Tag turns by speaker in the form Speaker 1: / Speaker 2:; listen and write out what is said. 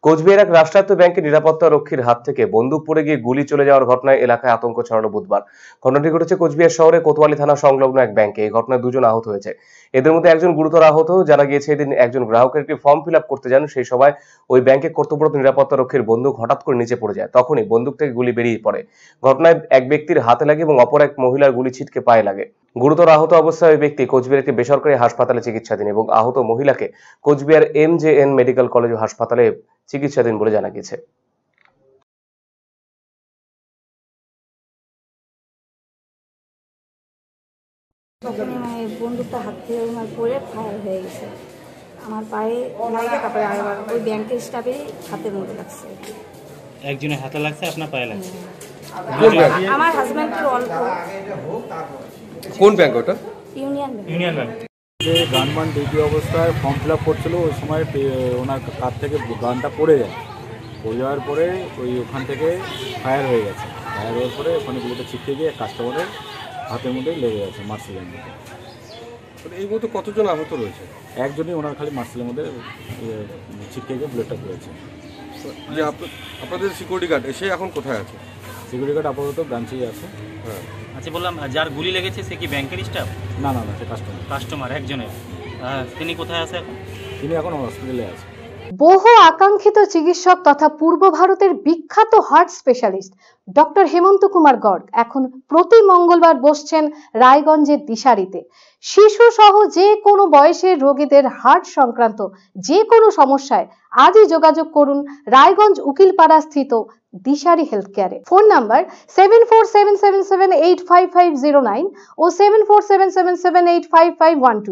Speaker 1: কোচবিহার এক রাষ্ট্রায়ত্ত ব্যাংকের নিরাপত্তা রক্ষীর হাত থেকে বন্দুক পড়ে গিয়ে গুলি চলে যাওয়ার ঘটনায় এলাকায় আতঙ্ক ছড়ানো বুধবার। ঘটনাটি ঘটেছে কোচবিহার শহরে কোতোয়ালি থানা সংলগ্ন এক ব্যাংকে। এই ঘটনায় দুজন আহত হয়েছে। এদের মধ্যে একজন গুরুতর আহত। জানা গিয়েছে, এদিন একজন গ্রাহকের একটি ফর্ম ফিল আপ করতে যান। সেই সময় ওই ব্যাংকে কর্তব্যরত নিরাপত্তা রক্ষীর বন্দুক হঠাৎ করে নিচে পড়ে যায়। তখনই বন্দুক থেকে গুলি বেরিয়ে পড়ে। ঘটনায় এক ব্যক্তির হাতে লাগে এবং অপর এক মহিলার গুলি ছিটকে পায়ে লাগে। গুরুতর আহত অবস্থায় ওই ব্যক্তি কোচবিহার একটি বেসরকারি হাসপাতালে চিকিৎসাধীন এবং আহত মহিলাকে কোচবিহার MJN মেডিকেল কলেজ ও হাসপাতালে চিকিৎসাধীন বলে জানা গেছে।
Speaker 2: বন্দুকটা হাত থেকে পড়ে ফায়ার হয়ে গেছে আমার পায়ে লাগে, তারপরে আবার ওই ব্যাংকের স্টাফে হাতের মধ্যে লাগছে।
Speaker 3: একজনের হাতে লাগছে, আপনার পায়ে লাগছে?
Speaker 2: আমার হাজবেন্ডের অল্প।
Speaker 4: কোন ব্যাংক ওটা?
Speaker 2: Union bank.
Speaker 5: যে গানমান ডিউটি অবস্থায় ফর্ম ফিল আপ করছিল, ওই সময় ওনার কাছ থেকে গানটা পড়ে যায়। পড়ে যাওয়ার পরে ওখান থেকে ফায়ার হয়ে গেছে। ফায়ার হওয়ার পরে ওখানে গুলোটা ছিটকে গিয়ে কাস্টমারের হাতের মধ্যে লেগে গেছে, মার্সেলের মধ্যে।
Speaker 4: এই মতো কতজন আহত রয়েছে?
Speaker 5: একজনই ওনার খালি মার্সেলের মধ্যে ছিটকে গিয়ে বুলেটটা পড়েছে।
Speaker 4: যে আপনাদের সিকিউরিটি গার্ড এসে এখন কোথায় আছে?
Speaker 5: সিকিউরিটি গার্ড আপাতত ব্রাঞ্চেই আছে।
Speaker 4: হ্যাঁ,
Speaker 3: আচ্ছা, বললাম যার গুলি লেগেছে সে কি ব্যাংকের স্টাফ?
Speaker 5: না, সে
Speaker 3: কাস্টমার একজনের। তিনি কোথায় আছে এখন?
Speaker 5: তিনি এখন হসপিটালে আছে।
Speaker 6: বহু আকাঙ্ক্ষিত চিকিৎসক তথা পূর্ব ভারতের বিখ্যাত হার্ট স্পেশালিস্ট ডক্টর হেমন্ত কুমার গর্গ এখন প্রতি মঙ্গলবার বসছেন রায়গঞ্জের দিশারিতে। শিশু সহ যে কোনো বয়সের রোগীদের হার্ট সংক্রান্ত যে কোনো সমস্যায় আজই যোগাযোগ করুন রায়গঞ্জ উকিলপাড়া স্থিত দিশারি হেলথ কেয়ারে। ফোন নাম্বার 7477785509 ও 7477785512।